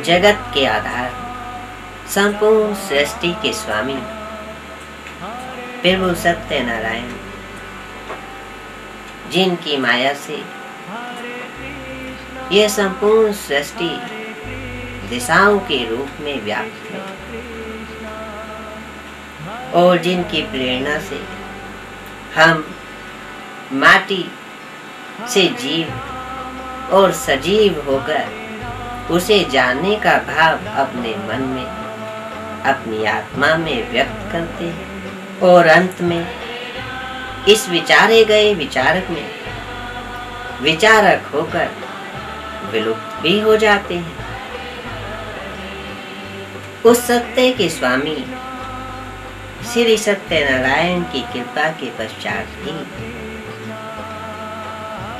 जगत के आधार, संपूर्ण सृष्टि के स्वामी प्रभु सत्यनारायण, जिनकी माया से यह संपूर्ण सृष्टि दिशाओं के रूप में व्याप्त है और जिनकी प्रेरणा से हम माटी से जीव और सजीव होकर उसे जानने का भाव अपने मन में, अपनी आत्मा में व्यक्त करते हैं और अंत में इस विचारे गए विचारक में विचारक होकर विलुप्त भी हो जाते हैं। उस सत्य के स्वामी श्री सत्यनारायण की कृपा के पश्चात ही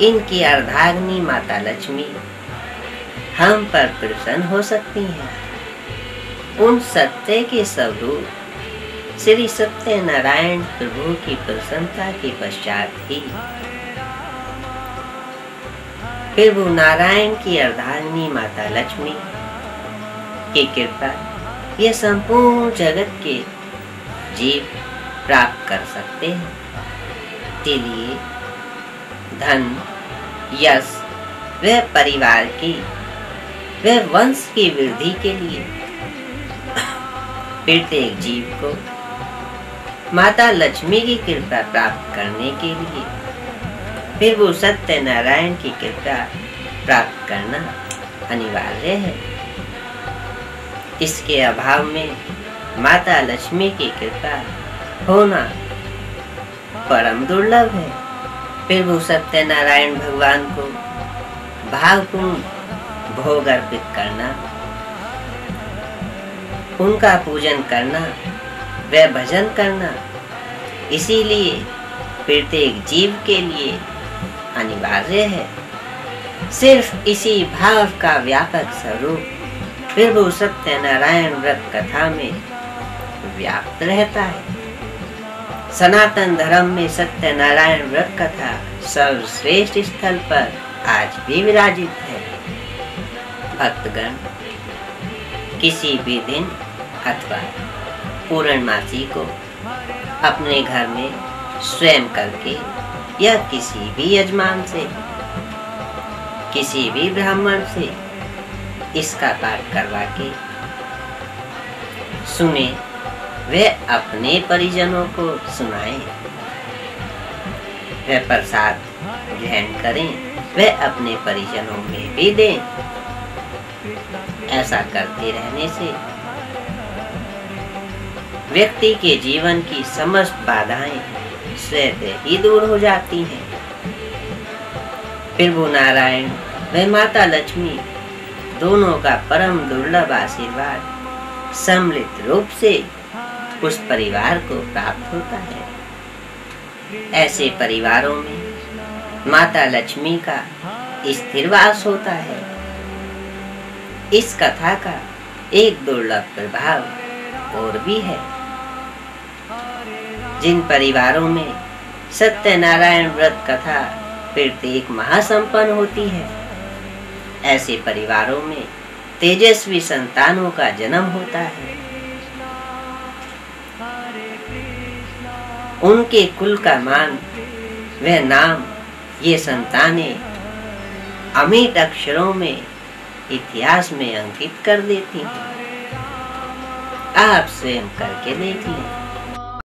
इनकी अर्धाग्नि माता लक्ष्मी हम पर प्रसन्न हो सकती हैं। उन सत्य के स्वरूप श्री सत्यनारायण प्रभु की प्रसन्नता के पश्चात ही प्रभु नारायण की अर्धाग्नि माता लक्ष्मी की कृपा यह संपूर्ण जगत के जीव प्राप्त कर सकते हैं। इसलिए धन, यश व परिवार की व वंश की वृद्धि के लिए प्रत्येक जीव को माता लक्ष्मी की कृपा प्राप्त करने के लिए प्रभु सत्यनारायण की कृपा प्राप्त करना अनिवार्य है। इसके अभाव में माता लक्ष्मी की कृपा होना परम दुर्लभ है। प्रभु सत्यनारायण भगवान को भावपूर्ण भोग अर्पित करना, उनका पूजन करना व भजन करना इसीलिए प्रत्येक जीव के लिए अनिवार्य है। सिर्फ इसी भाव का व्यापक स्वरूप प्रभु सत्यनारायण व्रत कथा में व्याप्त रहता है। सनातन धर्म में सत्यनारायण व्रत कथा सर्वश्रेष्ठ स्थल पर आज भी विराजित है। भक्तगण किसी भी दिन अथवा पूर्णमासी को अपने घर में स्वयं करके या किसी भी यजमान से, किसी भी ब्राह्मण से इसका पाठ करवा के सुने वे अपने परिजनों को सुनाएं, वे प्रसाद ग्रहण करें, वे अपने परिजनों में भी दें। ऐसा करते रहने से व्यक्ति के जीवन की समस्त बाधाएं स्वतः ही दूर हो जाती हैं। प्रभु नारायण व माता लक्ष्मी दोनों का परम दुर्लभ आशीर्वाद सम्मिलित रूप से उस परिवार को प्राप्त होता है। ऐसे परिवारों में माता लक्ष्मी का स्थिर वास होता है। इस कथा का एक दुर्लभ प्रभाव और भी है। जिन परिवारों में सत्यनारायण व्रत कथा प्रत्येक महासंपन्न होती है, ऐसे परिवारों में तेजस्वी संतानों का जन्म होता है। उनके कुल का मान व नाम ये संतानें अमिट अक्षरों में इतिहास में अंकित कर देती हैं। आप स्वयं करके देख लें।